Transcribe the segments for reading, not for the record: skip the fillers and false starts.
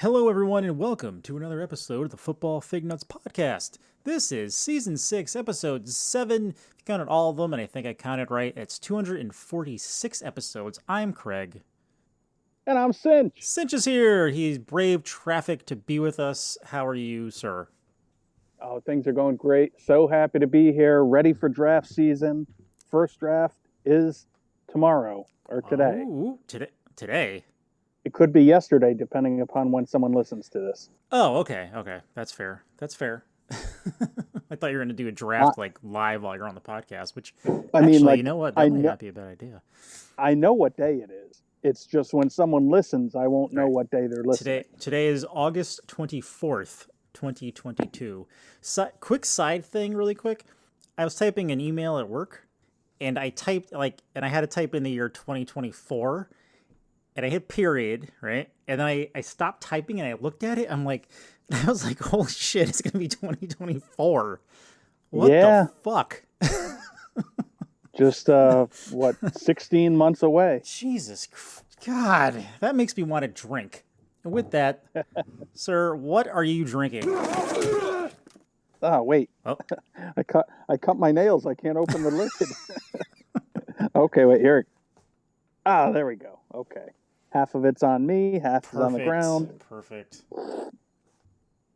Hello, everyone, and welcome to another episode of the Football Fignuts podcast. This is Season 6, Episode 7. If you counted all of them, and I think I counted right, it's 246 episodes. I'm Craig. And I'm Sinch. Sinch is here. He's braved traffic to be with us. How are you, sir? Oh, things are going great. So happy to be here, ready for draft season. First draft is tomorrow or today. Oh, today? It could be yesterday, depending upon when someone listens to this. Oh, okay. That's fair. I thought you were going to do a draft live while you're on the podcast, which you know what? That might not be a bad idea. I know what day it is. It's just when someone listens, I won't know what day they're listening. Today is August 24th, 2022. Quick side thing, really quick. I was typing an email at work, and I typed and I had to type in the year 2024, and I hit period, right? And then I stopped typing and I looked at it. I was like, holy shit, it's gonna be 2024. What the fuck? Just 16 months away. Jesus God, that makes me want to drink. And with that, sir, what are you drinking? Oh, wait. Oh. I cut my nails. I can't open the lid. Okay, wait, here. There we go. Okay. Half of it's on me, half is on the ground. Perfect.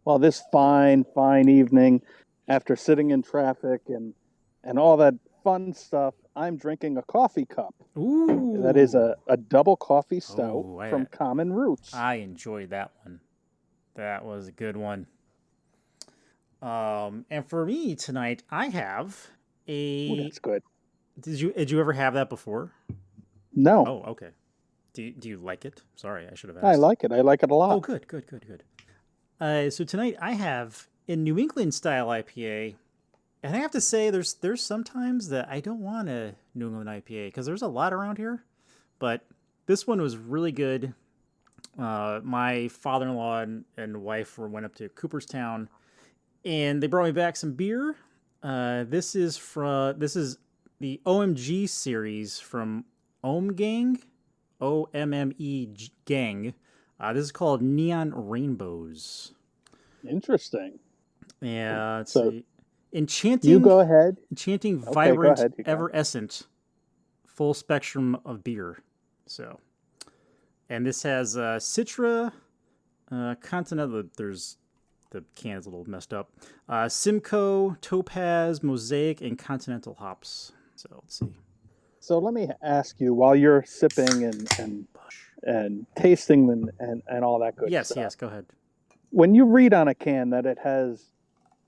Well, this fine evening, after sitting in traffic and all that fun stuff, I'm drinking a coffee cup. Ooh. That is a double coffee stout from Common Roots. I enjoyed that one. That was a good one. And for me tonight, I have a... Ooh, that's good. Did you ever have that before? No. Oh, okay. Do you like it? Sorry, I should have asked. I like it. I like it a lot. Oh, good. So tonight I have a New England style IPA, and I have to say there's sometimes that I don't want a New England IPA because there's a lot around here, but this one was really good. My father-in-law and wife went up to Cooperstown, and they brought me back some beer. This is the OMG series from Ohm Gang. OMME Gang. This is called Neon Rainbows. Interesting. Yeah, let's so see. Enchanting. You go ahead. Enchanting, vibrant, ever-escent, full spectrum of beer. So, and this has Citra, Continental. There's the can is a little messed up. Simcoe, Topaz, Mosaic, and Continental hops. So let's see. So let me ask you, while you're sipping and tasting and all that good stuff. Yes, go ahead. When you read on a can that it has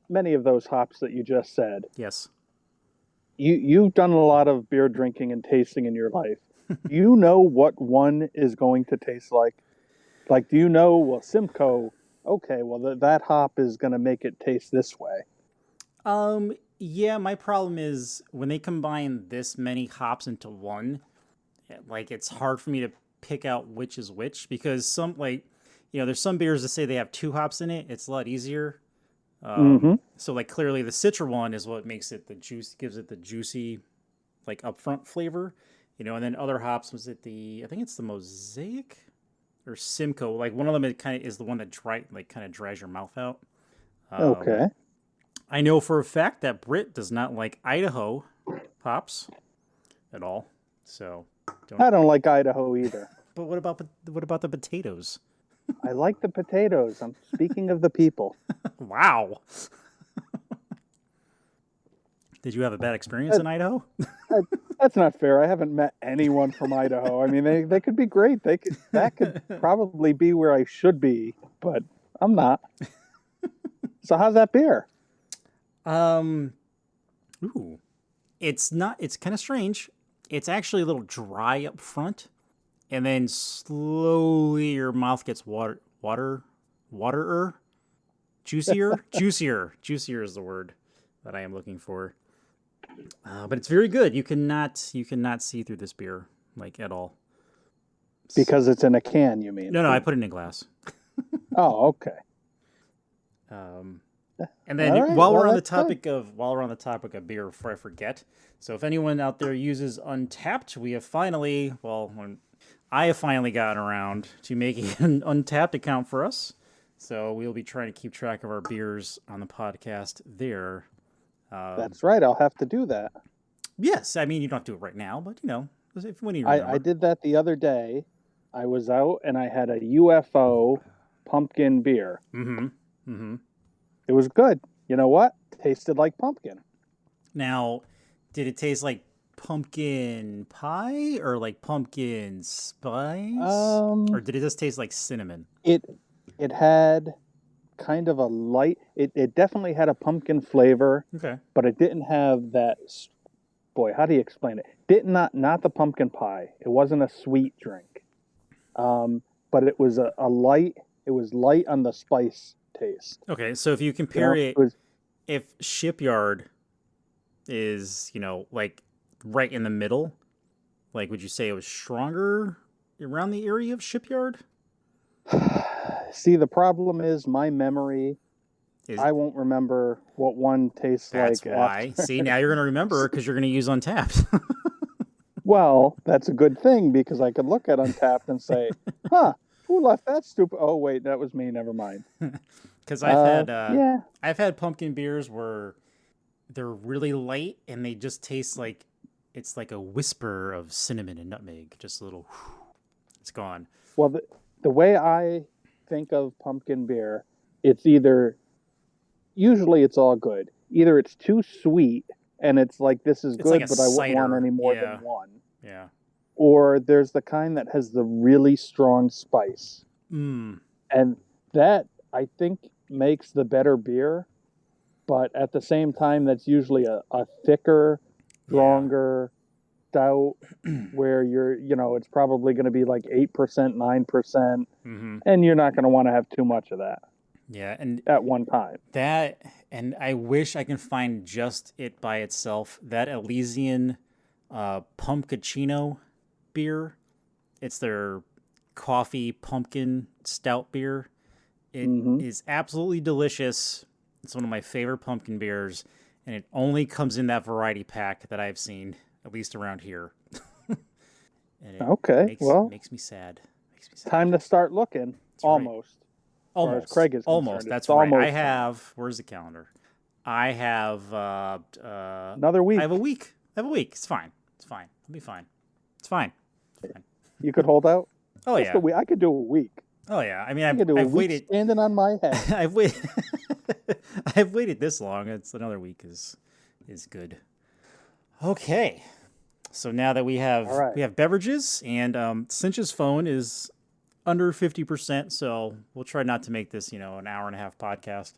many of those hops that you just said. Yes. You've done a lot of beer drinking and tasting in your life. Do you know what one is going to taste like? Like, do you know, well, Simcoe, okay, well, that hop is going to make it taste this way. Yeah, my problem is when they combine this many hops into one, it's hard for me to pick out which is which because there's some beers that say they have 2 hops in it. It's a lot easier. So clearly the Citra one is what makes it gives it the juicy, upfront flavor, and then other hops I think it's the Mosaic or Simcoe. One of them is the one that kind of dries your mouth out. Okay. I know for a fact that Britt does not like Idaho hops at all. So I don't like Idaho either. But what about the potatoes? I like the potatoes. I'm speaking of the people. Wow. Did you have a bad experience in Idaho? That's not fair. I haven't met anyone from Idaho. I mean, they could be great. That could probably be where I should be, but I'm not. So how's that beer? It's kind of strange. It's actually a little dry up front, and then slowly your mouth gets waterer, juicier is the word that I am looking for. But it's very good. You cannot see through this beer at all. Because it's in a can, you mean? No, I put it in a glass. Oh, okay. And then while we're on the topic of beer, before I forget, so if anyone out there uses Untapped, we have finally, I have finally gotten around to making an Untapped account for us. So we'll be trying to keep track of our beers on the podcast there. That's right. I'll have to do that. Yes, I mean, you don't have to do it right now, but, if when you remember. I did that the other day. I was out and I had a UFO pumpkin beer. Mm-hmm. Mm-hmm. It was good. You know what? Tasted like pumpkin. Now, did it taste like pumpkin pie or like pumpkin spice? Or did it just taste like cinnamon? It had kind of a light. It definitely had a pumpkin flavor. Okay. But it didn't have that. Boy, how do you explain it? Not the pumpkin pie. It wasn't a sweet drink. But it was a light. It was light on the spice taste. Okay, so if you compare if Shipyard is, like right in the middle, like would you say it was stronger around the area of Shipyard? See, the problem is my memory. I won't remember what one tastes like. That's why. See, now you're going to remember because you're going to use Untapped. Well, that's a good thing because I could look at Untapped and say, huh, who left that stupid? Oh, wait, that was me. Never mind. Because I've had pumpkin beers where they're really light and they just taste like it's like a whisper of cinnamon and nutmeg. Just a little, it's gone. Well, the way I think of pumpkin beer, it's usually it's all good. Either it's too sweet and it's like, this is good, but I wouldn't want any more than one. Yeah. Or there's the kind that has the really strong spice. Mm. And that, I think, makes the better beer. But at the same time, that's usually a thicker, stronger stout where it's probably going to be like 8%, 9%. And you're not going to want to have too much of that. Yeah, and at one time. And I wish I can find just it by itself. That Elysian Pumpkachino beer. It's their coffee pumpkin stout beer. It is absolutely delicious. It's one of my favorite pumpkin beers, and it only comes in that variety pack that I've seen, at least around here. And makes me sad. Time to start looking. That's almost. Right. Almost. Craig is almost. That's right. I have. Where's the calendar? I have another week. I have a week. It's fine. It'll be fine. It's fine. You could hold out. Oh yeah. I could do a week. Oh yeah. I mean, I've waited. Standing on my head. I've waited. I've waited this long. It's another week is good. Okay. So now that we have beverages and Sinch's phone is under 50%, so we'll try not to make this, an hour and a half podcast.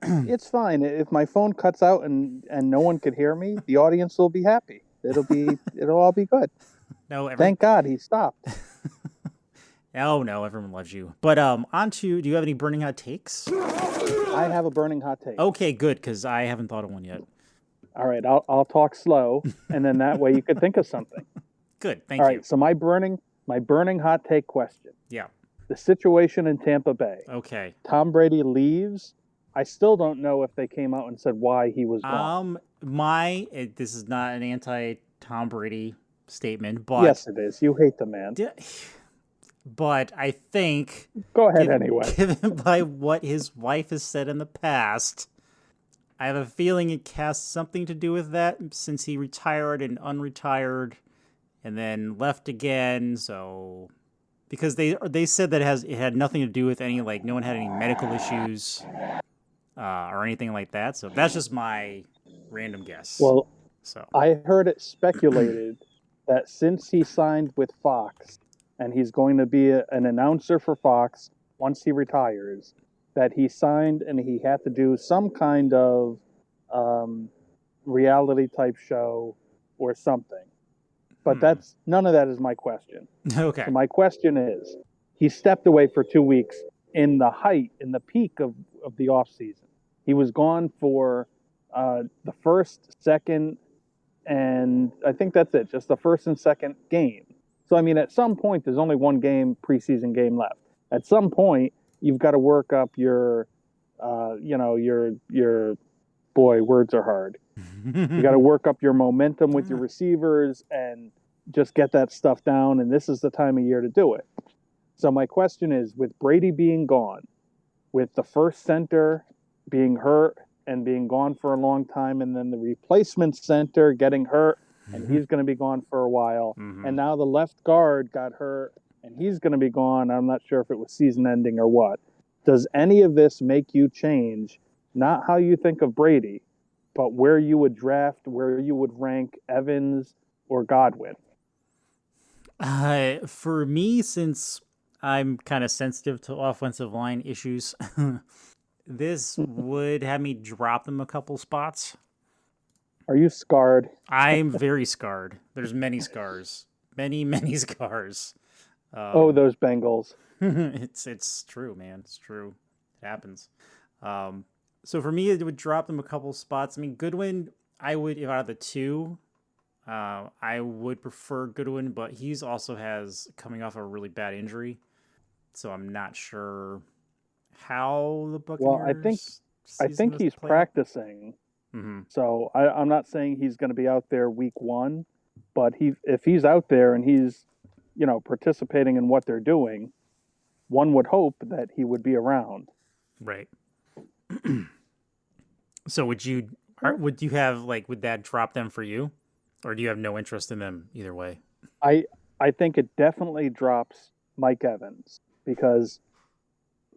It's fine. If my phone cuts out and no one could hear me, the audience will be happy. It'll all be good. No, thank God he stopped. Oh no, everyone loves you. But do you have any burning hot takes? I have a burning hot take. Okay, good, because I haven't thought of one yet. All right, I'll talk slow, and then that way you could think of something. Good, thank you. All right, so my burning hot take question. Yeah. The situation in Tampa Bay. Okay. Tom Brady leaves. I still don't know if they came out and said why he was gone. This is not an anti-Tom Brady statement, but yes, it is. You hate the man. But I think go ahead anyway. Given by what his wife has said in the past, I have a feeling it has something to do with that since he retired and unretired and then left again. So because they said that it had nothing to do with any, like, no one had any medical issues or anything like that. So that's just my random guess. Well, I heard it speculated that since he signed with Fox and he's going to be an announcer for Fox once he retires, that he signed and he had to do some kind of reality type show or something. But none of that is my question. Okay. So my question is, he stepped away for 2 weeks in the peak of the off season. He was gone for the first, second, and I think that's it, just the first and second game. So, I mean, at some point, there's only one preseason game left. At some point, you've got to work up your boy, words are hard. You got to work up your momentum with your receivers and just get that stuff down, and this is the time of year to do it. So my question is, with Brady being gone, with the first center being hurt and being gone for a long time, and then the replacement center getting hurt, and he's going to be gone for a while, and now the left guard got hurt, and he's going to be gone. I'm not sure if it was season ending or what. Does any of this make you change, not how you think of Brady, but where you would draft, where you would rank Evans or Godwin? For me, since I'm kind of sensitive to offensive line issues, this would have me drop them a couple spots. Are you scarred? I'm very scarred. There's many scars. Many scars. Those Bengals. It's true, man. It's true. It happens. So for me, it would drop them a couple spots. I mean, Goodwin, I would, if out of the two, I would prefer Goodwin, but he's also has coming off a really bad injury, so I'm not sure how the Buccaneers. Well, I think he's practicing. So I'm not saying he's going to be out there week one, but if he's out there and he's participating in what they're doing, one would hope that he would be around. Right. So would you have would that drop them for you, or do you have no interest in them either way? I think it definitely drops Mike Evans, because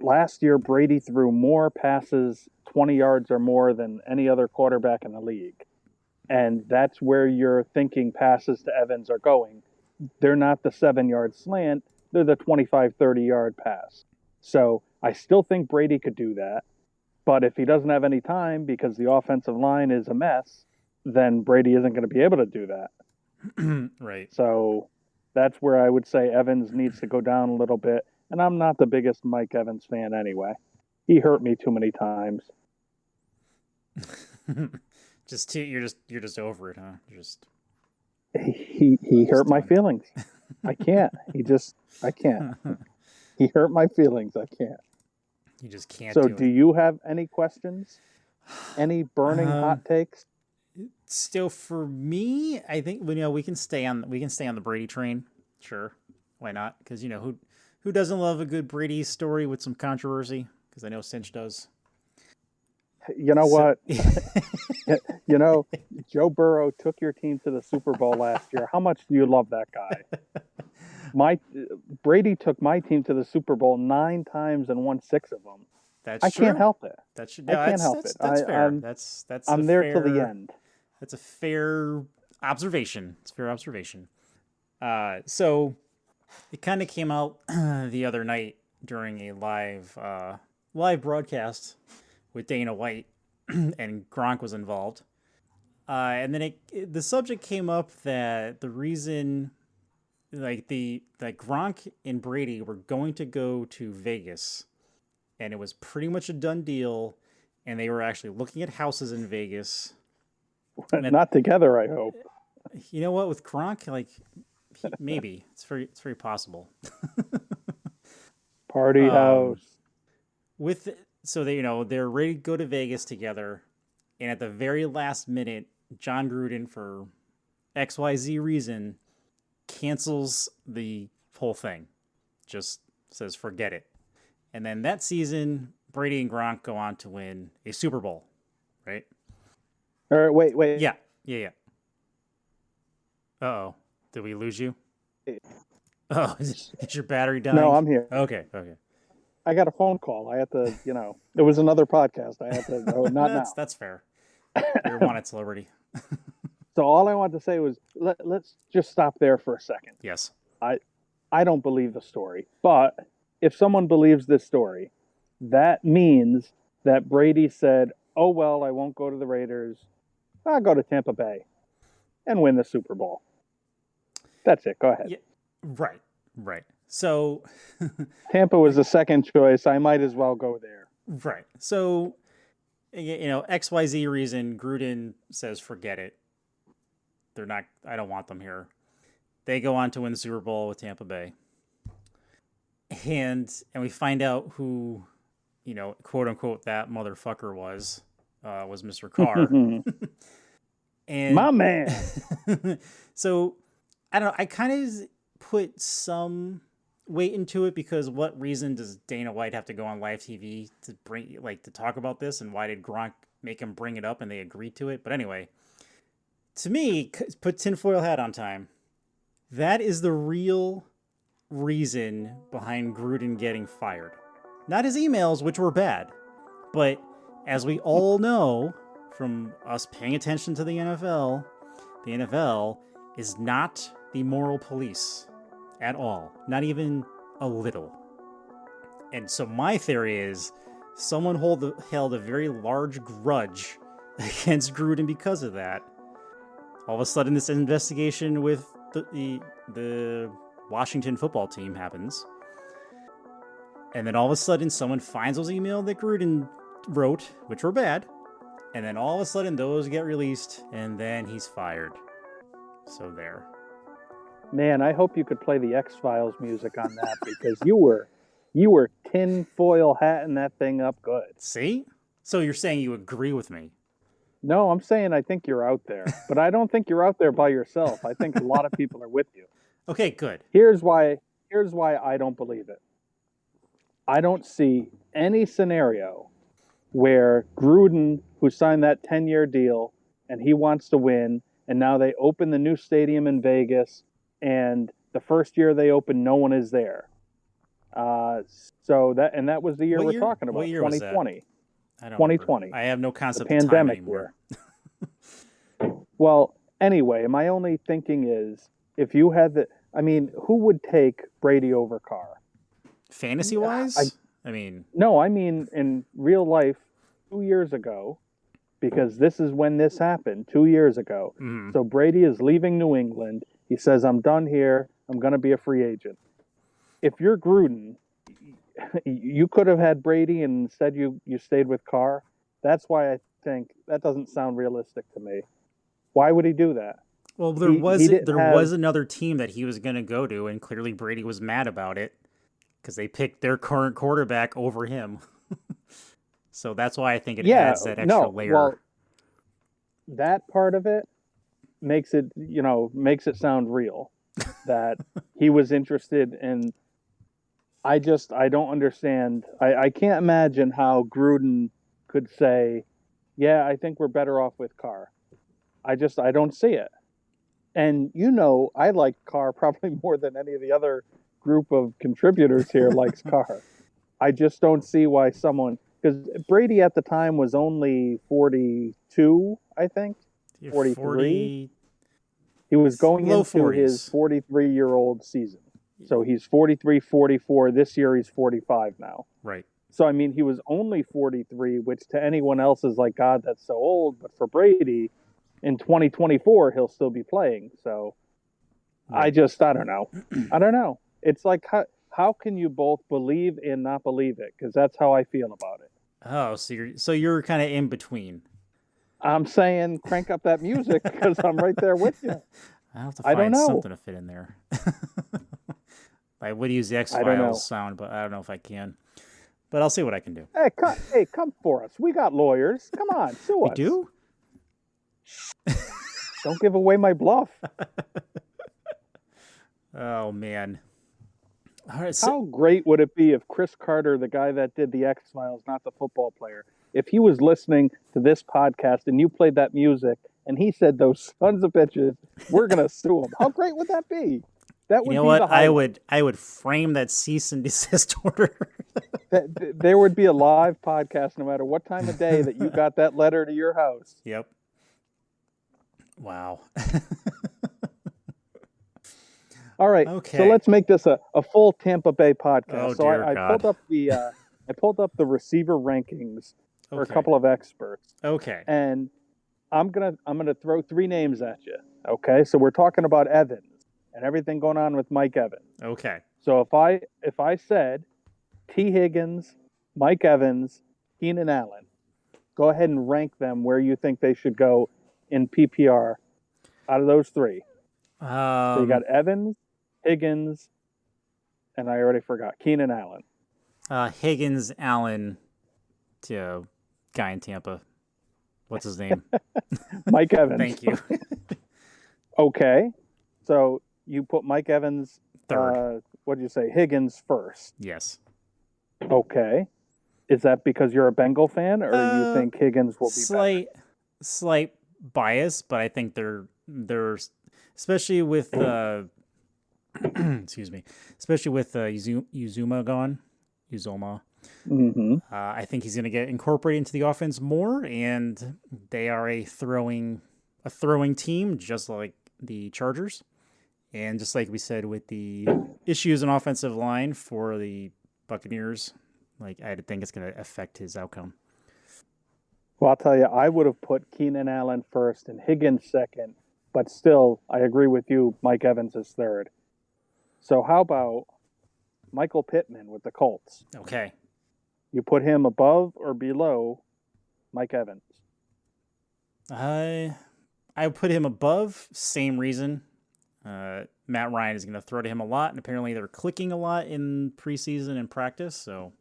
last year Brady threw more passes 20 yards or more than any other quarterback in the league. And that's where your thinking passes to Evans are going. They're not the 7-yard slant, they're the 25, 30-yard pass. So I still think Brady could do that. But if he doesn't have any time because the offensive line is a mess, then Brady isn't going to be able to do that. Right. So that's where I would say Evans needs to go down a little bit. And I'm not the biggest Mike Evans fan anyway. He hurt me too many times. You're just over it, huh? He hurt my feelings. I can't. I can't. He hurt my feelings. I can't. You just can't. So do you have any questions? Any burning hot takes? Still, for me, I think we can stay on the Brady train. Sure, why not? Because who doesn't love a good Brady story with some controversy? Because I know Sinch does. You know what? Joe Burrow took your team to the Super Bowl last year. How much do you love that guy? Brady took my team to the Super Bowl 9 times and won 6 of them. That's true. Can't help it. I can't help it. That's fair. I'm there till the end. That's a fair observation. It's a fair observation. So it kind of came out the other night during a live broadcast with Dana White, and Gronk was involved. And then the subject came up that the reason, that Gronk and Brady were going to go to Vegas, and it was pretty much a done deal, and they were actually looking at houses in Vegas. Not together, I hope. You know what? With Gronk, maybe it's very possible. Party house. So they're ready to go to Vegas together, and at the very last minute, John Gruden, for XYZ reason, cancels the whole thing. Just says forget it. And then that season, Brady and Gronk go on to win a Super Bowl, right? All right, wait. Yeah. Uh-oh. Did we lose you? Oh, is your battery dying? No, I'm here. Okay. I got a phone call. I had to, it was another podcast. I had to go, not now. That's fair. You're one at celebrity. So all I wanted to say was, let's just stop there for a second. Yes. I don't believe the story. But if someone believes this story, that means that Brady said, oh, well, I won't go to the Raiders. I'll go to Tampa Bay and win the Super Bowl. That's it. Go ahead. Yeah, right. So Tampa was the second choice. I might as well go there. Right. So, XYZ reason, Gruden says, forget it. I don't want them here. They go on to win the Super Bowl with Tampa Bay. And we find out who, quote unquote, that motherfucker was Mr. Carr. And my man. So I don't know. I kind of put some weight into it because what reason does Dana White have to go on live TV to to talk about this, and why did Gronk make him bring it up and they agreed to it? But anyway, to me, put tinfoil hat on time. That is the real reason behind Gruden getting fired. Not his emails, which were bad, but as we all know from us paying attention to the NFL is not the moral police at all, not even a little. And so my theory is someone held a very large grudge against Gruden because of that. All of a sudden, this investigation with the Washington football team happens. And then all of a sudden, someone finds those emails that Gruden wrote, which were bad. And then all of a sudden, those get released, and then he's fired. So there. Man, I hope you could play the X-Files music on that because you were tinfoil hatting that thing up good. See? So you're saying you agree with me? No, I'm saying I think you're out there. But I don't think you're out there by yourself. I think a lot of people are with you. Okay, good. Here's why I don't believe it. I don't see any scenario where Gruden, who signed that 10-year deal, and he wants to win, and now they open the new stadium in Vegas, and the first year they open, no one is there. So that was the year we're talking about, 2020. I don't 2020. Remember. I have no concept the of time pandemic anymore. Well, anyway, my only thinking is if you had who would take Brady over Carr? Fantasy-wise? No, I mean in real life 2 years ago, because this is when this happened 2 years ago. Mm-hmm. So Brady is leaving New England. He says, I'm done here. I'm going to be a free agent. If you're Gruden, you could have had Brady and instead you stayed with Carr. That's why I think that doesn't sound realistic to me. Why would he do that? Well, there was another team that he was going to go to, and clearly Brady was mad about it because they picked their current quarterback over him. So that's why I think it adds that extra layer. Well, that part of it makes it sound real that he was interested in. I don't understand. I can't imagine how Gruden could say, yeah, I think we're better off with Carr. I don't see it. And I like Carr probably more than any of the other group of contributors here likes Carr. I just don't see why someone, because Brady at the time was only 42, I think, 43. He was going into 40s. his 43-year-old season. So he's 43, 44. This year he's 45 now. Right. So, he was only 43, which to anyone else is like, God, that's so old. But for Brady, in 2024, he'll still be playing. So right. I don't know. I don't know. It's like, how can you both believe and not believe it? Because that's how I feel about it. Oh, so you're kind of in between. I'm saying crank up that music because I'm right there with you. I have to find something to fit in there. I would use the X-Files sound, but I don't know if I can. But I'll see what I can do. Hey, come for us. We got lawyers. Come on, sue us. We do? Don't give away my bluff. Oh, man. All right, How great would it be if Chris Carter, the guy that did the X-Files, not the football player, if he was listening to this podcast and you played that music and he said, those sons of bitches, we're going to sue him. How great would that be? That would you know what? I would frame that cease and desist order. There would be a live podcast no matter what time of day that you got that letter to your house. Yep. Wow. All right. Okay. So let's make this a full Tampa Bay podcast. Oh, so dear I pulled up the receiver rankings for a couple of experts. Okay. And I'm gonna throw three names at you. Okay. So we're talking about Evans and everything going on with Mike Evans. Okay. So if I said T. Higgins, Mike Evans, Keenan Allen, go ahead and rank them where you think they should go in PPR out of those three. So you got Evans, Higgins, and I already forgot Keenan Allen. Higgins, Allen, to guy in Tampa. What's his name? Mike Evans. Thank you. Okay. So you put Mike Evans, Third. what did you say, Higgins first. Yes. Okay. Is that because you're a Bengal fan, or you Uh, think Higgins will be better? slight bias, but I think they're especially with excuse me, especially with Uzuma gone, Uzoma. Mm-hmm. I think he's going to get incorporated into the offense more, and they are a throwing team, just like the Chargers, and just like we said with the issues in offensive line for the Buccaneers, like I think it's going to affect his outcome. Well, I'll tell you, I would have put Keenan Allen first and Higgins second, but still, I agree with you. Mike Evans is third. So how about Michael Pittman with the Colts? Okay, You put him above or below Mike Evans? I put him above. Same reason. Matt Ryan is going to throw to him a lot, and apparently they're clicking a lot in preseason and practice. So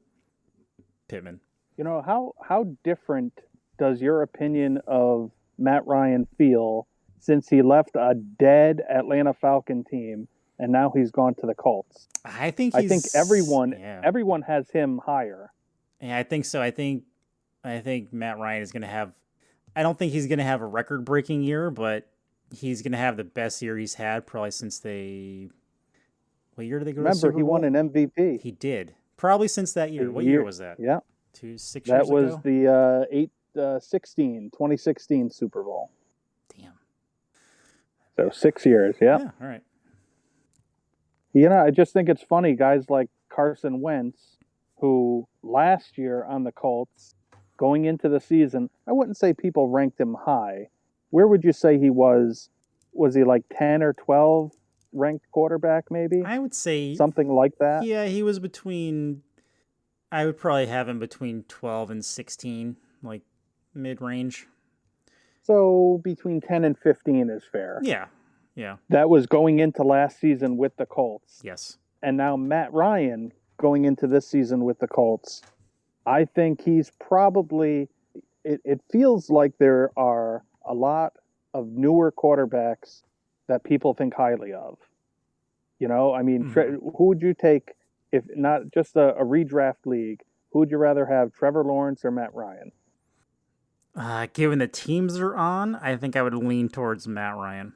Pittman. You know, how different does your opinion of Matt Ryan feel since he left a dead Atlanta Falcon team and now he's gone to the Colts? I think I think he's yeah. everyone has him higher. Yeah, I think so. I think Matt Ryan is going to have. I don't think he's going to have a record-breaking year, but he's going to have the best year he's had probably since they. What year did they go to the Remember, Super he won Bowl? an MVP. He did probably since that The year. What year year, was that? yeah, 6 years that was ago. the 2016 Super Bowl. Damn. So 6 years, yeah. Yeah. All right. You know, I just think it's funny, guys like Carson Wentz, who last year on the Colts, going into the season, I wouldn't say people ranked him high. Where would you say he was? Was he like 10 or 12 ranked quarterback, maybe? I would say, Something like that? yeah, he was between. I would probably have him between 12 and 16, like mid-range. So between 10 and 15 is fair. Yeah. Yeah. That was going into last season with the Colts. Yes. And now Matt Ryan going into this season with the Colts. I think he's probably, it feels like there are a lot of newer quarterbacks that people think highly of. You know, I mean, who would you take if not just a redraft league? Who would you rather have, Trevor Lawrence or Matt Ryan? Given the teams they're on, I think I would lean towards Matt Ryan.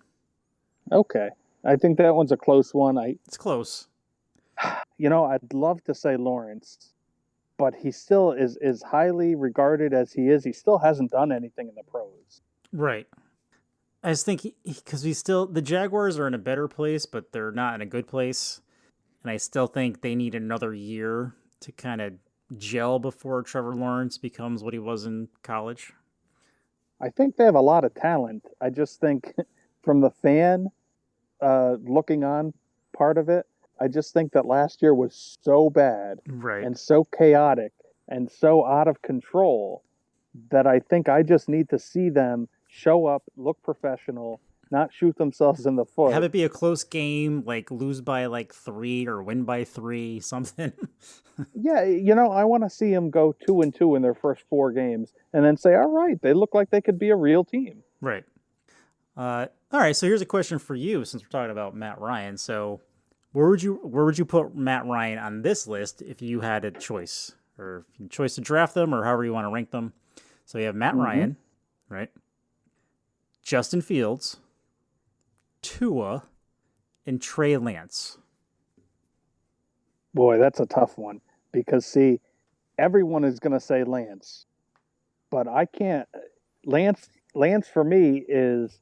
Okay. I think that one's a close one. It's close. I'd love to say Lawrence, but he still is as highly regarded as he is. He still hasn't done anything in the pros. Right. I just think because the Jaguars are in a better place, but they're not in a good place. And I still think they need another year to kind of gel before Trevor Lawrence becomes what he was in college. I think they have a lot of talent. I just think from the fan looking on part of it, I just think that last year was so bad Right. and so chaotic and so out of control that I think I just need to see them show up, look professional, not shoot themselves in the foot. Have it be a close game, like lose by like 3 or win by 3, something. Yeah, I want to see them go 2-2 in their first 4 games and then say, all right, they look like they could be a real team. Right. All right. So here's a question for you, since we're talking about Matt Ryan. So where would you put Matt Ryan on this list if you had a choice, or choice to draft them, or however you want to rank them? So you have Matt Ryan, right? Justin Fields, Tua, and Trey Lance. Boy, that's a tough one because, see, everyone is going to say Lance, but I can't. Lance for me is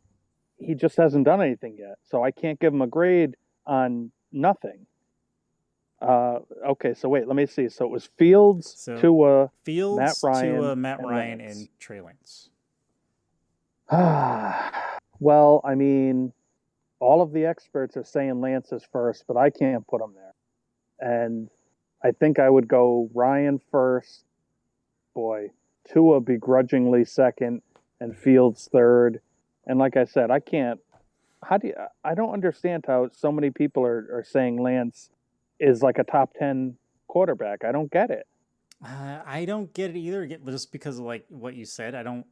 he just hasn't done anything yet, so I can't give him a grade on nothing. Okay, so wait, let me see. So it was Fields, Tua, Matt Ryan, Matt and Ryan, Lance. and Trey Lance. Well, I mean, all of the experts are saying Lance is first, but I can't put him there. And I think I would go Ryan first. Boy, Tua begrudgingly second, and Fields third. And like I said, I can't. I don't understand how so many people are saying Lance is like a top 10 quarterback. I don't get it. I don't get it either, just because of like what you said. I don't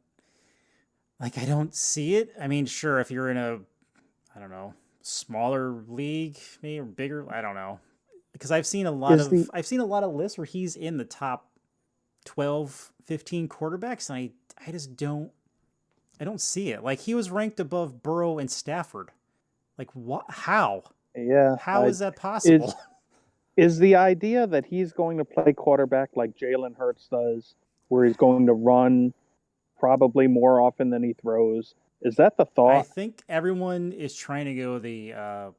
see it. I mean, sure, if you're in a, I don't know, smaller league, maybe or bigger. I don't know because I've seen a lot Is of the I've seen a lot of lists where he's in the top 12, 15 quarterbacks, and I just don't see it. Like he was ranked above Burrow and Stafford. Like what? How? yeah, How is that is possible? is the idea that he's going to play quarterback like Jalen Hurts does, where he's going to run probably more often than he throws? Is that the I thought? think everyone is trying to go the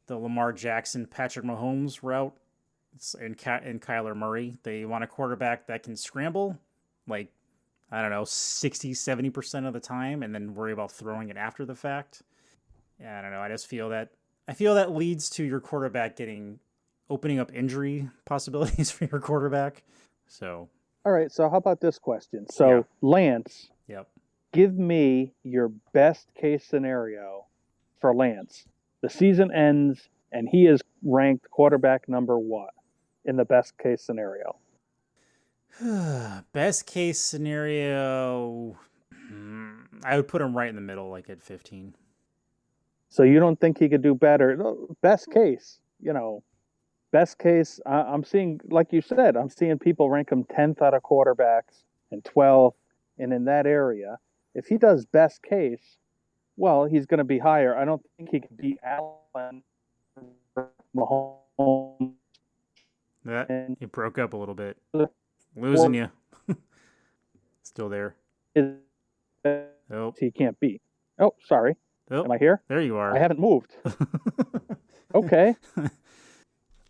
Lamar Jackson, Patrick Mahomes route, and Kyler Murray. They want a quarterback that can scramble, like I don't know, 60, 70% of the time, and then worry about throwing it after the fact. Yeah, I don't know. I feel that leads to your quarterback opening up injury possibilities for your quarterback. So All right, so how about this question? yeah, So, Lance, yep. give me your best case scenario for Lance. The season ends and he is ranked quarterback number what in the best case scenario? Best case scenario, I would put him right in the middle, like at 15. So you don't think he could do better? No, best case, best case. I'm seeing, like you said, I'm seeing people rank him 10th out of quarterbacks and 12th, and in that area. If he does best case, well, he's going to be higher. I don't think he could beat Allen, Mahomes, That and it broke up a little bit. the Losing fourth you. Still there. is Oh, he can't beat. Oh, sorry. oh, Am I here? there you I are. haven't moved. Okay.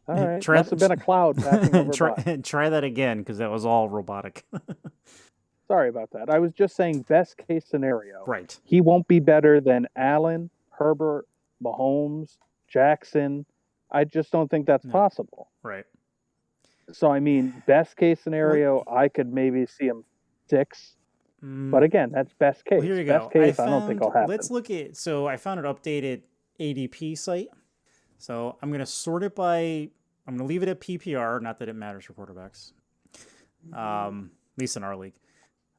All right. try, Must have been a cloud passing over try, by. try that again because that was all robotic. Sorry about that. I was just saying best case scenario. Right. He won't be better than Allen, Herbert, Mahomes, Jackson. I just don't think that's No. possible. Right. So I mean, best case Well, scenario, I could maybe see him six. mm, But again, that's best well, here case. you Best go. I case, I don't think will found. happen. Let's look at. So I found an updated ADP site. So I'm gonna sort it by. I'm gonna leave it at PPR. Not that it matters for quarterbacks. At least in our league.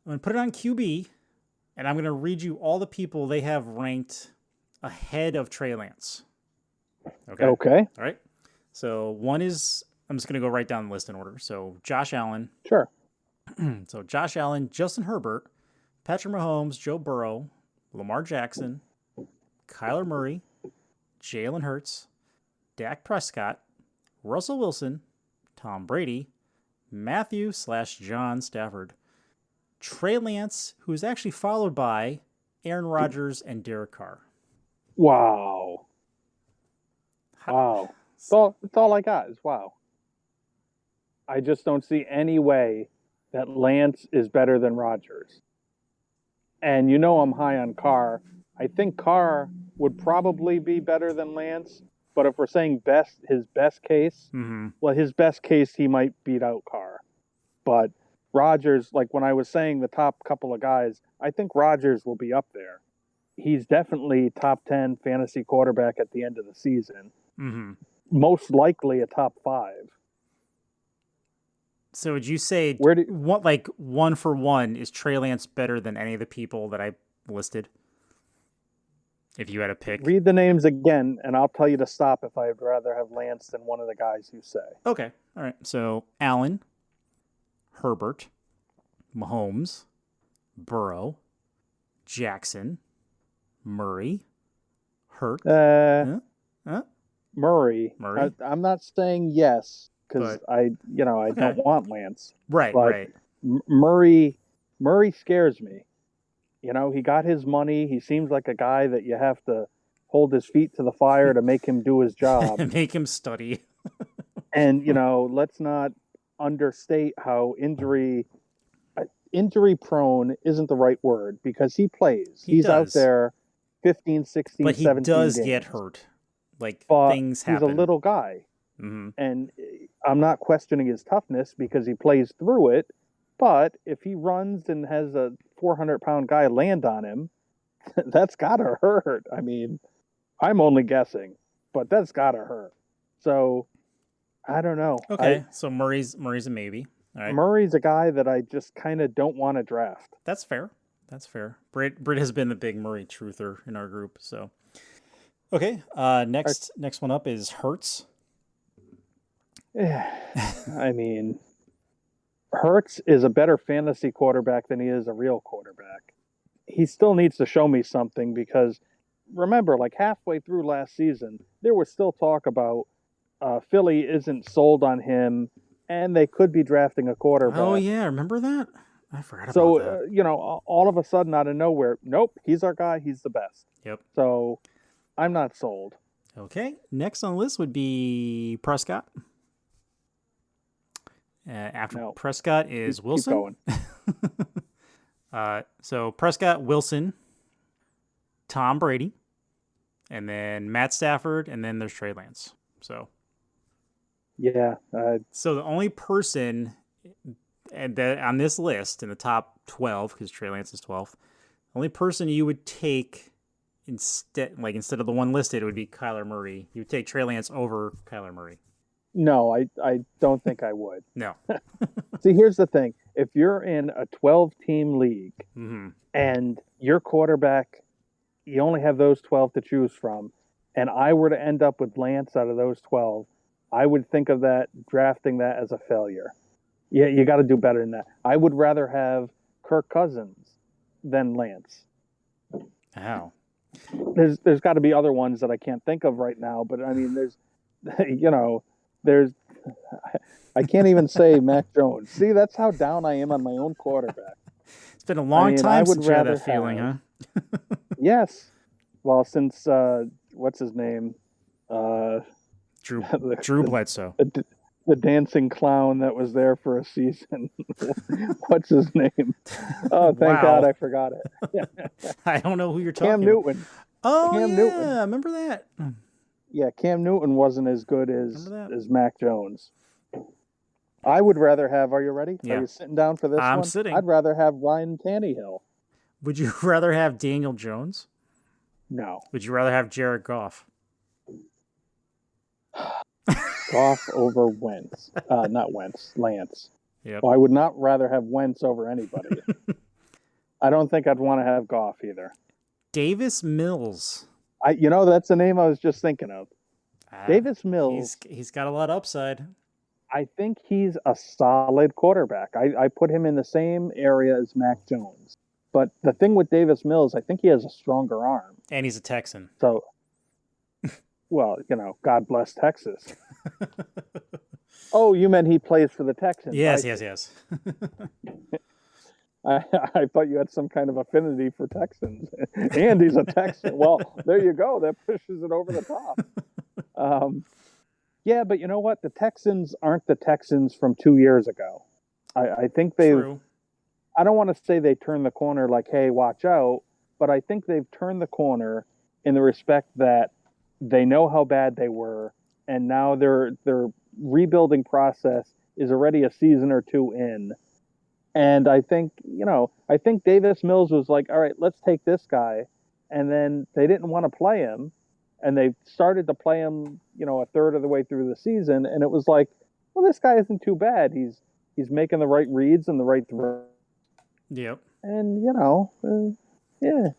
I'm gonna put it on QB, and I'm gonna read you all the people they have ranked ahead of Trey Lance. Okay. Okay, All right. So one is. I'm just gonna go right down the list in order. So Josh Allen. sure. So Josh Allen, Justin Herbert, Patrick Mahomes, Joe Burrow, Lamar Jackson, Kyler Murray, Jalen Hurts, Dak Prescott, Russell Wilson, Tom Brady, Matthew/John Stafford, Trey Lance, who is actually followed by Aaron Rodgers and Derek Carr. Wow. Wow. It's all I got is wow. I just don't see any way that Lance is better than Rodgers. And I'm high on Carr. I think Carr would probably be better than Lance, but if we're saying his best case, Mm-hmm. well, his best case he might beat out Carr. But Rodgers, like when I was saying the top couple of guys, I think Rodgers will be up there. He's definitely top 10 fantasy quarterback at the end of the season. Mm-hmm. Most likely a top 5. So would you say Where do what like one for one is Trey Lance better than any of the people that I listed? If you had a pick. read the names again and I'll tell you to stop if I'd rather have Lance than one of the guys you say. Okay. All right. So Allen, Herbert, Mahomes, Burrow, Jackson, Murray, Hurt. Huh? Huh? Murray. Murray. I'm not saying yes because But I okay. don't want Lance, Right. but Right. Murray scares me. He got his money. He seems like a guy that you have to hold his feet to the fire to make him do his job. Make him study. And let's not understate how injury prone isn't the right word because he plays. He He's out does, there 15, 16, but he 17 does games. get hurt. Like But things he's a happen. little guy. Mm-hmm. And I'm not questioning his toughness because he plays through it. But if he runs and has a 400-pound guy land on him, that's got to hurt. I mean, I'm only guessing, but that's got to hurt. So I don't know. Okay. So Murray's a maybe. All right. Murray's a guy that I just kind of don't want to draft. That's fair. That's fair. Brit has been the big Murray truther in our group. So Okay. Next one up is Hertz. I mean, Hurts is a better fantasy quarterback than he is a real quarterback. He still needs to show me something because remember, like halfway through last season, there was still talk about Philly isn't sold on him and they could be drafting a quarterback. Oh yeah, remember that? I forgot about So, that. all of a sudden out of nowhere, nope, he's our guy. He's the best. Yep. So I'm not sold. Okay. Next on the list would be Prescott. After No. Prescott is Wilson. Keep going. So Prescott, Wilson, Tom Brady, and then Matt Stafford, and then there's Trey Lance. So yeah. So the only person that on this list in the top 12, because Trey Lance is 12th, the only person you would take instead of the one listed, it would be Kyler Murray. You would take Trey Lance over Kyler Murray. No, I don't think I would. No. See, here's the thing. If you're in a 12-team league and your quarterback, you only have those 12 to choose from, and I were to end up with Lance out of those 12, I would think of drafting that as a failure. Yeah, you got to do better than that. I would rather have Kirk Cousins than Lance. How? There's got to be other ones that I can't think of right now, but I mean, I can't even say Mac Jones. See, that's how down I am on my own quarterback. It's been a long time since you had that feeling, huh? Yes. Well, since what's his name? Drew Bledsoe. The dancing clown that was there for a season. What's his name? Oh, thank God I forgot it. I don't know who you're talking Cam Newton. Oh, Cam Newton. Remember that? Yeah, Cam Newton wasn't as good as Mac Jones. I would rather have, are you ready? Yeah. Are you sitting down for this one? I'm sitting. I'd rather have Ryan Tannehill. Would you rather have Daniel Jones? No. Would you rather have Jared Goff? Goff over Wentz. Not Wentz, Lance. Yep. Well, I would not rather have Wentz over anybody. I don't think I'd want to have Goff either. Davis Mills. That's the name I was just thinking of. Davis Mills. He's got a lot of upside. I think he's a solid quarterback. I put him in the same area as Mac Jones. But the thing with Davis Mills, I think he has a stronger arm. And he's a Texan. So, well, God bless Texas. Oh, you meant he plays for the Texans. Yes. I thought you had some kind of affinity for Texans. And he's a Texan. Well, there you go. That pushes it over the top. Yeah, but you know what? The Texans aren't the Texans from 2 years ago. I think they've... True. I don't want to say they turned the corner like, hey, watch out, but I think they've turned the corner in the respect that they know how bad they were, and now their rebuilding process is already a season or two in. And I think Davis Mills was like, all right, let's take this guy. And then they didn't want to play him. And they started to play him, a third of the way through the season. And it was like, well, this guy isn't too bad. He's making the right reads and the right throws. Yep. And, Yeah.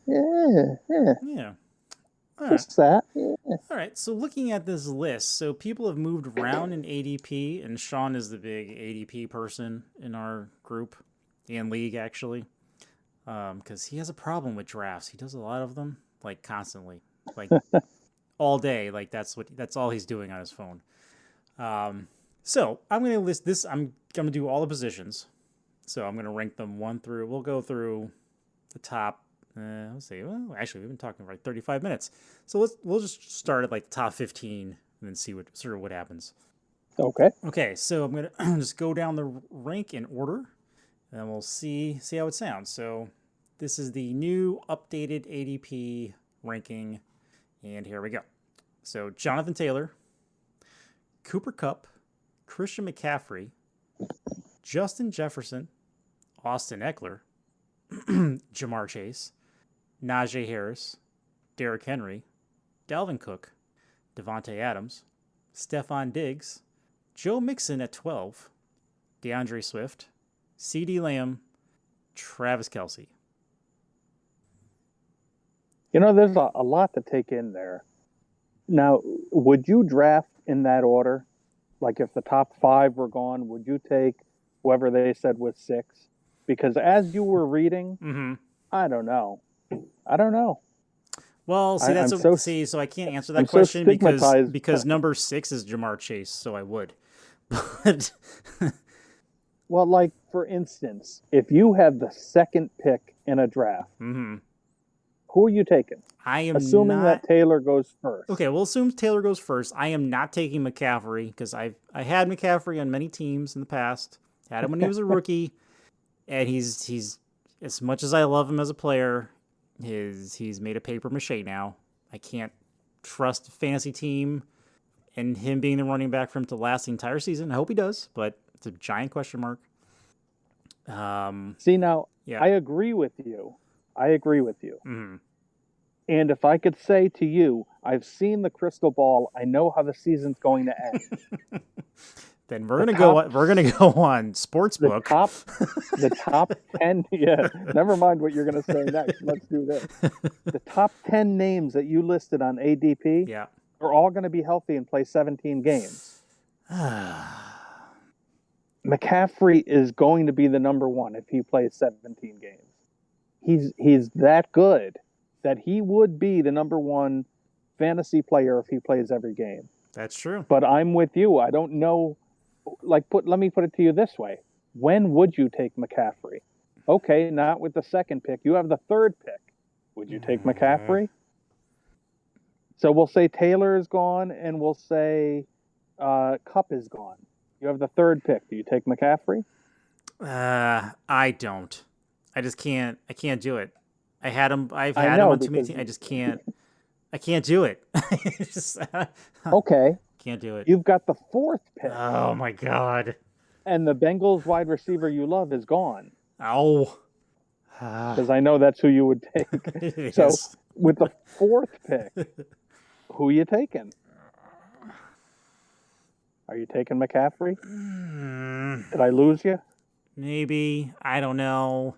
Just that. Yeah. All right. So looking at this list, so people have moved around in ADP, and Sean is the big ADP person in our group and league, actually, because he has a problem with drafts. He does a lot of them, like constantly, like all day. Like that's all he's doing on his phone. So I'm going to list this. I'm going to do all the positions. So I'm going to rank them 1 through. We'll go through the top. Let's see. Well, actually, we've been talking for like 35 minutes. So we'll just start at like top 15 and then see what happens. Okay. Okay. So I'm going to just go down the rank in order, and we'll see how it sounds. So this is the new updated ADP ranking, and here we go. So Jonathan Taylor, Cooper Kupp, Christian McCaffrey, Justin Jefferson, Austin Eckler, Jamar Chase, Najee Harris, Derrick Henry, Dalvin Cook, Devontae Adams, Stephon Diggs, Joe Mixon at 12, DeAndre Swift, CeeDee Lamb, Travis Kelce. There's a lot to take in there. Now, would you draft in that order? Like if the top five were gone, would you take whoever they said was six? Because as you were reading, Mm-hmm. I don't know. I don't know. Well, see, I'm so so I can't answer that I'm so question stigmatized. because number 6 is Jamar Chase, so I would. But Well, like for instance, if you have the second pick in a draft, mm-hmm. who are you taking? I am Assuming that not Taylor goes first. okay. We'll assume Taylor goes first. I am not taking McCaffrey because I had McCaffrey on many teams in the past. Had him when he was a rookie, and he's as much as I love him as a player, he's made a paper mache now. I can't trust a fantasy team and him being the running back for him to last the entire season. I hope he does, but it's a giant question mark. See, now Yeah. I agree with you. I agree with you. Mm-hmm. And if I could say to you, I've seen the crystal ball. I know how the season's going to end. Then The top, we're gonna go on the Sportsbook. top, the top 10. Yeah, never mind what you're going to say next. Let's do this. The top 10 names that you listed on ADP Yeah. are all going to be healthy and play 17 games. McCaffrey is going to be the number one if he plays 17 games. He's that good that he would be the number one fantasy player if he plays every game. That's true. But I'm with you. I don't know. Let me put it to you this way: when would you take McCaffrey? Okay, not with the second pick. You have the third pick. Would you take McCaffrey? So we'll say Taylor is gone, and we'll say Cup is gone. You have the third pick. Do you take McCaffrey? I don't. I just can't. I can't do it. I've I had him know on too many because teams. I just can't. I can't do it. Just, okay, can't do it. you've got the fourth pick, Oh my god. and the Bengals wide receiver you love is gone. Oh. Because I know that's who you would take. Yes. So with the fourth pick, who are you taking? Are you taking McCaffrey? Did I lose you? Maybe. I don't know.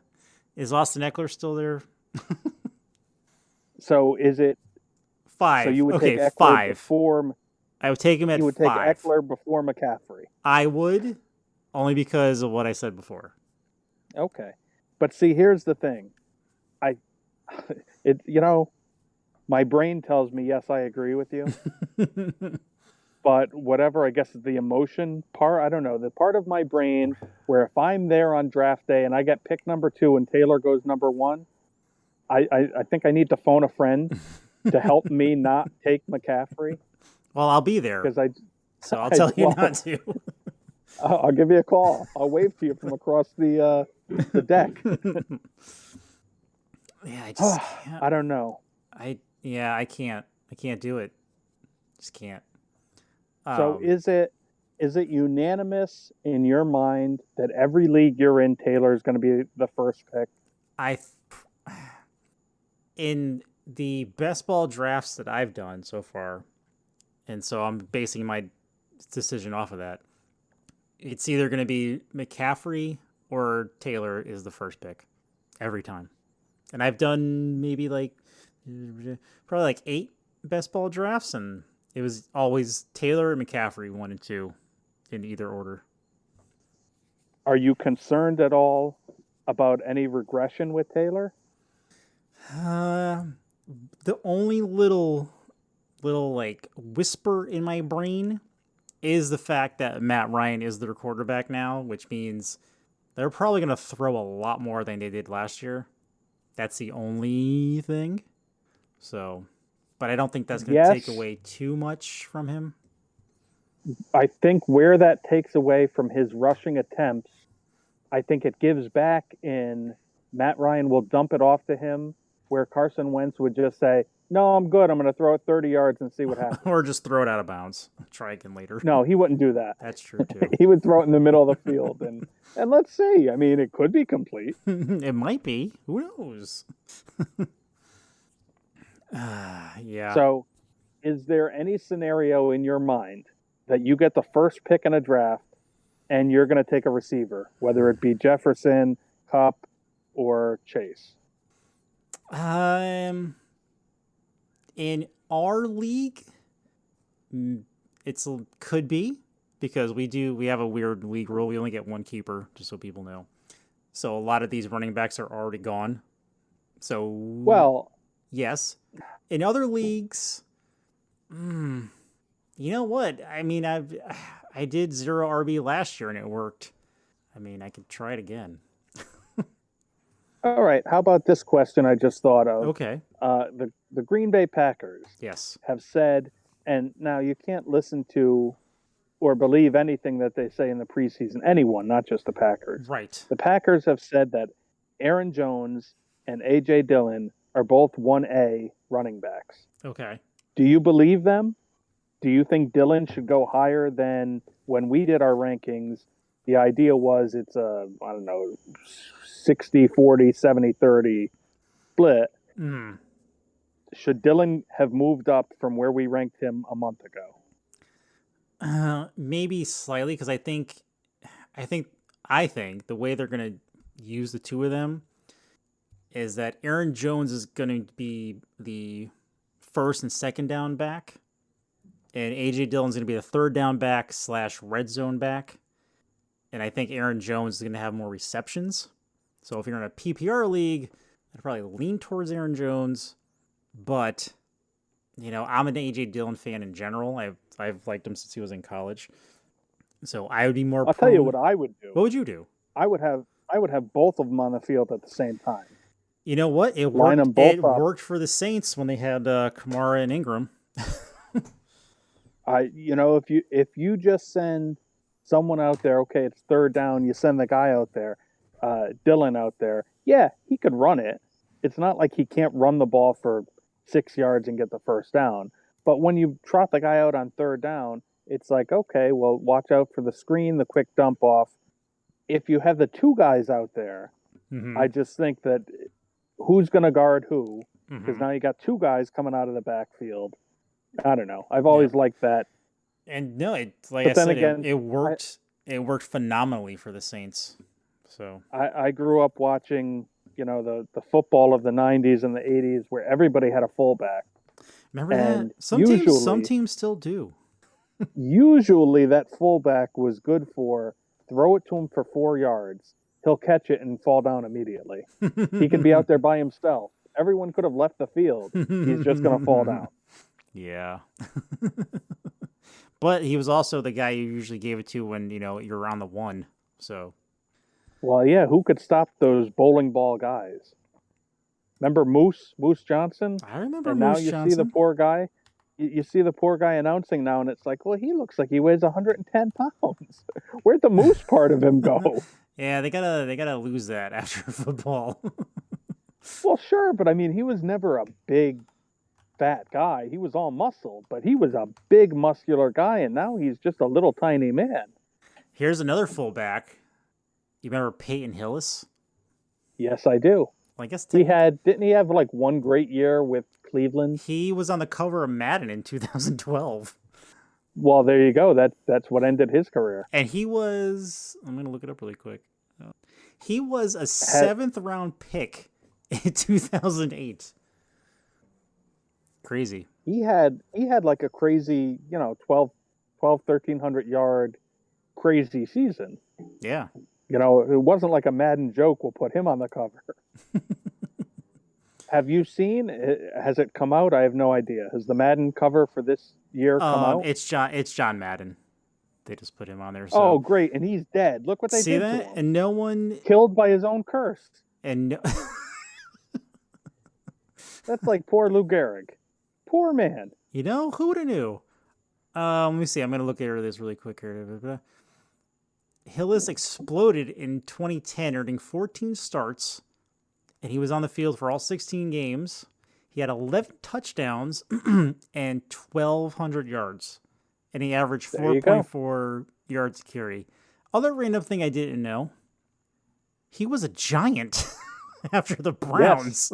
Is Austin Eckler still there? So is it? 5. So you would Okay, take Eckler 5. before? I would take him at You would take 5. Eckler before McCaffrey. I would, only because of what I said before. Okay, but see, here's the thing. My brain tells me yes, I agree with you. But whatever, I guess the emotion part, I don't know. The part of my brain where if I'm there on draft day and I get pick number 2 and Taylor goes number 1, I think I need to phone a friend to help me not take McCaffrey. Well, I'll be there, so I'll tell you not to. I'll give you a call. I'll wave to you from across the deck. Yeah, I just can't. I don't know. I can't do it. Just can't. So is it unanimous in your mind that every league you're in, Taylor is going to be the first pick? In the best ball drafts that I've done so far, and so I'm basing my decision off of that. It's either going to be McCaffrey or Taylor is the first pick every time. And I've done maybe probably 8 best ball drafts, and it was always Taylor and McCaffrey 1 and 2 in either order. Are you concerned at all about any regression with Taylor? The only little whisper in my brain is the fact that Matt Ryan is their quarterback now, which means they're probably going to throw a lot more than they did last year. That's the only thing. So, but I don't think that's going to take away too much from him. I think where that takes away from his rushing attempts, I think it gives back in Matt Ryan will dump it off to him, where Carson Wentz would just say, "No, I'm good. I'm going to throw it 30 yards and see what happens." Or just throw it out of bounds. Try again later. No, he wouldn't do that. That's true, too. He would throw it in the middle of the field. And let's see. I mean, it could be complete. It might be. Who knows? Yeah. So is there any scenario in your mind that you get the first pick in a draft and you're going to take a receiver, whether it be Jefferson, Kupp, or Chase? In our league, It's could be because we have a weird league rule. We only get one keeper, just so people know. So a lot of these running backs are already gone. So Well, yes, in other leagues, you know what? I mean, I did 0 RB last year and it worked. I mean, I could try it again. all right. How about this question I just thought of? Okay. The Green Bay Packers Yes. have said, and now you can't listen to or believe anything that they say in the preseason. Anyone, not just the Packers. Right. The Packers have said that Aaron Jones and AJ Dillon are both 1A running backs. Okay. Do you believe them? Do you think Dillon should go higher than when we did our rankings? The idea was it's a, I don't know, 60-40, 70-30 split. Mm. Should Dillon have moved up from where we ranked him a month ago? Maybe slightly because I think the way they're gonna use the two of them is that Aaron Jones is gonna be the first and second down back, and AJ Dillon's gonna be the third down back / red zone back. And I think Aaron Jones is gonna have more receptions. So if you're in a PPR league, I'd probably lean towards Aaron Jones, but I'm an AJ Dillon fan in general. I've liked him since he was in college. So I would be more I'll tell you what I would do. What would you do? I would have both of them on the field at the same time. You know what? It Line worked. them both It up. worked for the Saints when they had Kamara and Ingram. If you just send someone out there, okay, it's third down, you send the guy out there, Dillon out there, yeah, he could run it. It's not like he can't run the ball for 6 yards and get the first down. But when you trot the guy out on third down, it's like, okay, well, watch out for the screen, the quick dump off. If you have the two guys out there, I just think that who's going to guard who? Because now you got two guys coming out of the backfield. I don't know. I've always liked that. And no, like I said, again, it worked. It worked phenomenally for the Saints. So I grew up watching, the football of the 90s and the 80s where everybody had a fullback. Remember And that? Some teams still do. Usually that fullback was good for throw it to him for 4 yards. He'll catch it and fall down immediately. He could be out there by himself. Everyone could have left the field. He's just going to fall down. Yeah. But he was also the guy you usually gave it to when, you're around the one. So. Well, yeah, who could stop those bowling ball guys? Remember Moose Johnson? I remember and Moose now you Johnson. see the poor guy. You see the poor guy announcing now, and it's like, well, he looks like he weighs 110 pounds. Where'd the moose part of him go? Yeah, they gotta lose that after football. Well, sure, but I mean, he was never a big, fat guy. He was all muscle, but he was a big, muscular guy, and now he's just a little tiny man. Here's another fullback. You remember Peyton Hillis? Yes, I do. Well, I guess didn't he have like one great year with Cleveland? He was on the cover of Madden in 2012. Well, there you go. That's what ended his career. And he was, I'm going to look it up really quick. He was a 7th round pick in 2008. Crazy. He had like a crazy, 1,300 yard crazy season. Yeah. It wasn't like a Madden joke. We'll put him on the cover. Have you seen? Has it come out? I have no idea. Has the Madden cover for this year come out? It's John Madden. They just put him on there. So. Oh, great! And he's dead. Look what they did to him. And no one killed by his own curse. And no... That's like poor Lou Gehrig. Poor man. Who would have knew? Let me see. I'm going to look at this really quick here. Hillis exploded in 2010, earning 14 starts, and he was on the field for all 16 games. He had 11 touchdowns and 1,200 yards, and he averaged 4.4 yards a carry. Other random thing I didn't know, he was a Giant after the Browns.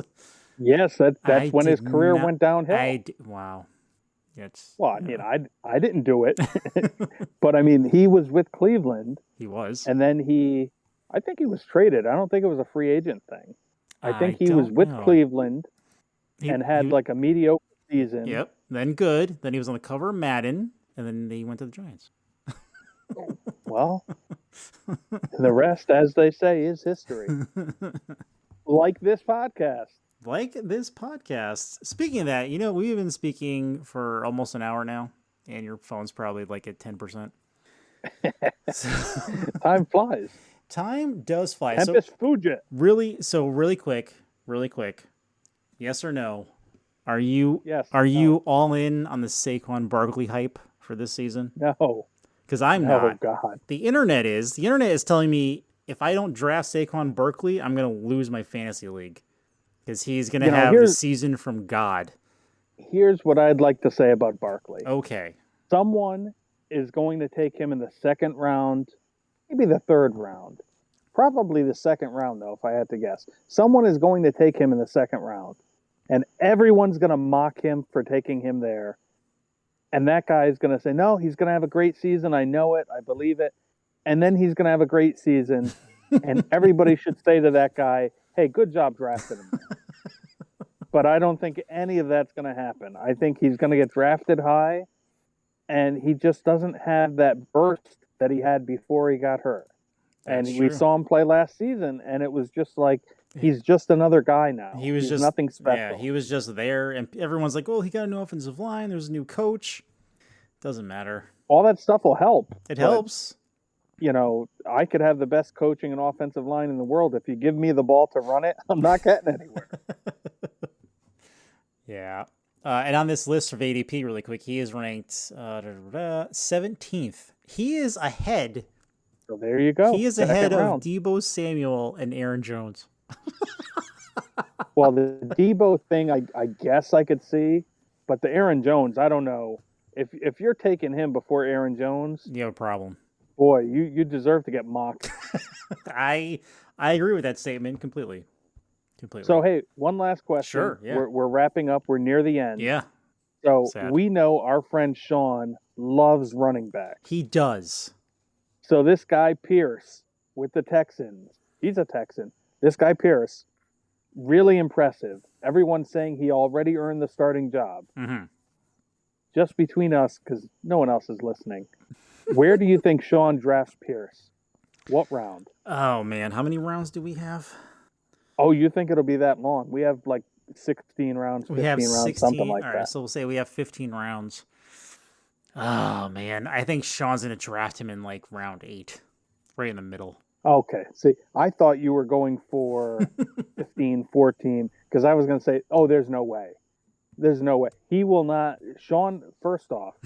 Yes, that's when his career went downhill. Wow. Well, I didn't do it, but I mean, he was with Cleveland. He was, and then I think he was traded. I don't think it was a free agent thing. I think he was with Cleveland and had like a mediocre season. Yep. then good. Then he was on the cover of Madden, and then he went to the Giants. Well, the rest, as they say, is history. Like this podcast. Like this podcast. Speaking of that, we've been speaking for almost an hour now, and your phone's probably like at 10%. Time flies. Time does fly. Tempest Fugit. Really quick. Yes or no? Are you all in on the Saquon Barkley hype for this season? No. Because I'm not. Oh, God. The internet is telling me if I don't draft Saquon Barkley, I'm going to lose my fantasy league. Because he's going to have a season from God. Here's what I'd like to say about Barkley. Okay. Someone is going to take him in the second round, maybe the third round. Probably the second round, though, if I had to guess. Someone is going to take him in the second round. And everyone's going to mock him for taking him there. And that guy is going to say, no, he's going to have a great season. I know it. I believe it. And then he's going to have a great season. And everybody should say to that guy, hey, good job drafting him. But I don't think any of that's going to happen. I think he's going to get drafted high. And he just doesn't have that burst that he had before he got hurt. And we saw him play last season. And it was just like, he's just another guy now. He's just nothing special. Yeah, he was just there, and everyone's like, "Oh, he got a new offensive line. There's a new coach." Doesn't matter. All that stuff will help. It helps. I could have the best coaching and offensive line in the world. If you give me the ball to run it, I'm not getting anywhere. Yeah. And on this list of ADP, really quick, he is ranked 17th. He is ahead. So there you go. He is ahead of Deebo Samuel and Aaron Jones. Well, the Debo thing, I guess I could see, but the Aaron Jones, I don't know. If you're taking him before Aaron Jones, you have a problem. Boy, you deserve to get mocked. I agree with that statement completely. So hey, one last question. Sure. Yeah. We're wrapping up. We're near the end. Yeah. So we know our friend Sean loves running backs. He does. So this guy Pierce with the Texans, he's a Texan. This guy Pierce, really impressive. Everyone's saying he already earned the starting job. Mm-hmm. Just between us, because no one else is listening. Where do you think Sean drafts Pierce? What round? Oh, man. How many rounds do we have? Oh, you think it'll be that long? We have like 16 rounds, 15 rounds, something like that. All right, so we'll say we have 15 rounds. Oh, man. I think Sean's going to draft him in like round 8, right in the middle. Okay. See, I thought you were going for 15, 14, because I was going to say, oh, there's no way. There's no way. He will not. Sean, first off,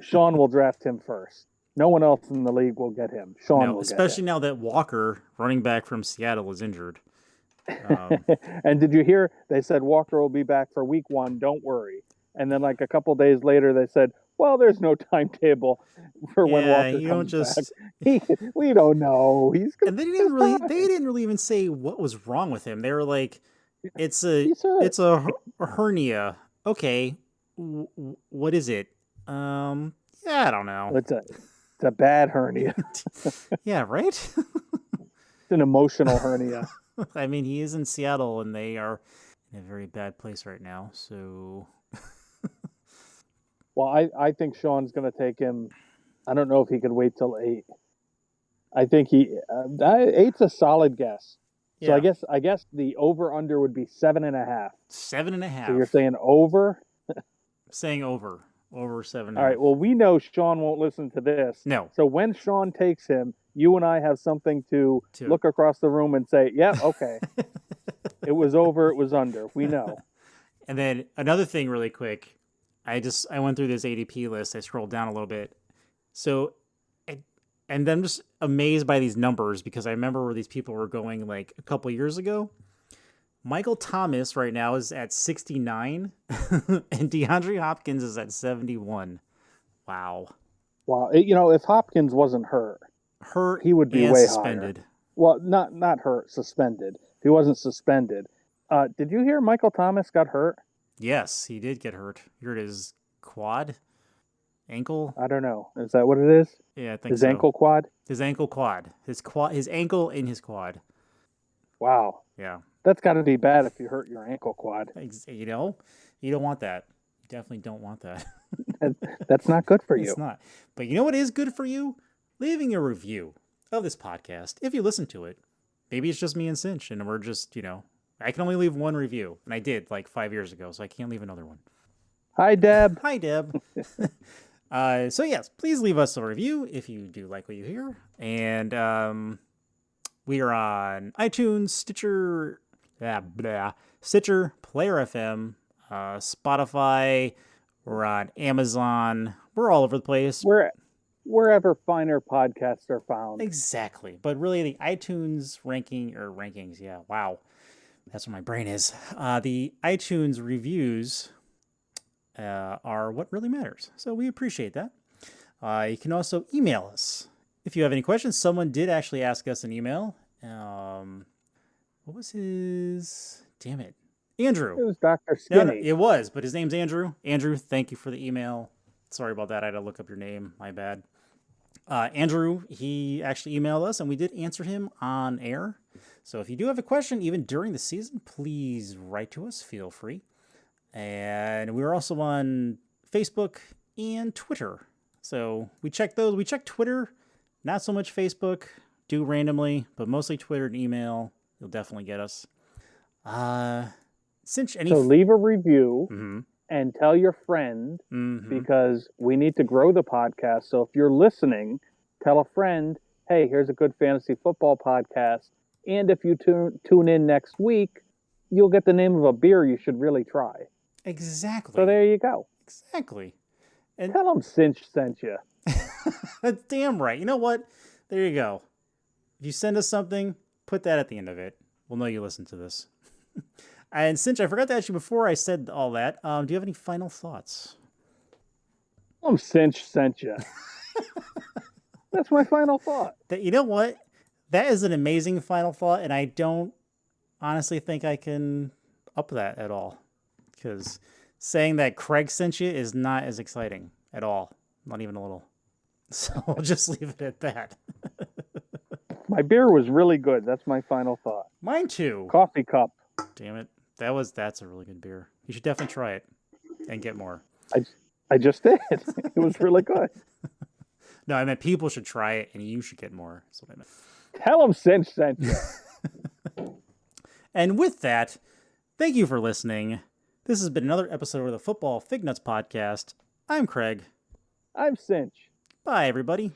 Sean will draft him first. No one else in the league will get him. Sean will especially now that Walker, running back from Seattle, is injured. And did you hear? They said Walker will be back for week 1. Don't worry. And then like a couple days later, they said, well, there's no timetable for when Walker comes back. We don't know. And they didn't really even say what was wrong with him. They were like, it's a hernia. Okay, what is it? Yeah, I don't know. It's a bad hernia. Yeah, right. It's an emotional hernia. I mean, he is in Seattle, and they are in a very bad place right now. So, well, I think Sean's going to take him. I don't know if he could wait till 8. I think 8's a solid guess. So yeah. I guess the over under would be 7.5. 7.5. So you're saying over? Saying over 7.5. All right. Well, we know Sean won't listen to this. No. So when Sean takes him, you and I have something to look across the room and say, "Yeah, okay, it was over. It was under. We know." And then another thing, really quick. I went through this ADP list. I scrolled down a little bit. So. And then I'm just amazed by these numbers because I remember where these people were going like a couple years ago. Michael Thomas right now is at 69 and DeAndre Hopkins is at 71. Wow. Wow. If Hopkins wasn't hurt, he would be way suspended. Higher. Well, not hurt, suspended. If he wasn't suspended. Did you hear Michael Thomas got hurt? Yes, he did get hurt. Here it is. Quad? Ankle? I don't know. Is that what it is? Yeah, I think his ankle quad? His ankle quad. His ankle in his quad. Wow. Yeah. That's got to be bad if you hurt your ankle quad. You don't want that. definitely don't want that. That's not good for It's you. not. But you know what is good for you? Leaving a review of this podcast. If you listen to it, maybe it's just me and Sinch, and we're just, I can only leave one review, and I did like 5 years ago, so I can't leave another one. Hi, Deb. Hi, Deb. So yes, please leave us a review if you do like what you hear. And we are on iTunes, Stitcher, Stitcher, Player FM, Spotify. We're on Amazon. We're all over the place. Wherever finer podcasts are found. Exactly. But really, the iTunes rankings, yeah, wow. That's where my brain is. The iTunes reviews are what really matters. So we appreciate that. You can also email us if you have any questions. Someone did actually ask us an email. What was his? Damn it. Andrew. It was Dr. Skinny. No, it was, but his name's Andrew. Andrew, thank you for the email. Sorry about that. I had to look up your name. My bad. Andrew, he actually emailed us, and we did answer him on air. So if you do have a question, even during the season, please write to us. Feel free. And we're also on Facebook and Twitter. So we check those. We check Twitter, not so much Facebook. Do randomly, but mostly Twitter and email. You'll definitely get us. Sinch, So leave a review. Mm-hmm. And tell your friend, because we need to grow the podcast. So if you're listening, tell a friend, hey, here's a good fantasy football podcast. And if you tune in next week, you'll get the name of a beer you should really try. Exactly. So there you go. Exactly. And tell them Sinch sent you. That's damn right. You know what? There you go. If you send us something, put that at the end of it. We'll know you listen to this. And Sinch, I forgot to ask you before I said all that. Do you have any final thoughts? Sinch sent you. That's my final thought. You know what? That is an amazing final thought, and I don't honestly think I can up that at all. Because saying that Craig sent you is not as exciting at all. Not even a little. So I'll just leave it at that. My beer was really good. That's my final thought. Mine too. Coffee cup. Damn it. That's a really good beer. You should definitely try it and get more. I just did. It was really good. No, I meant people should try it and you should get more. That's what I meant. Tell them Sinch sent you. And with that, thank you for listening. This has been another episode of the Football Fignuts podcast. I'm Craig. I'm Sinch. Bye, everybody.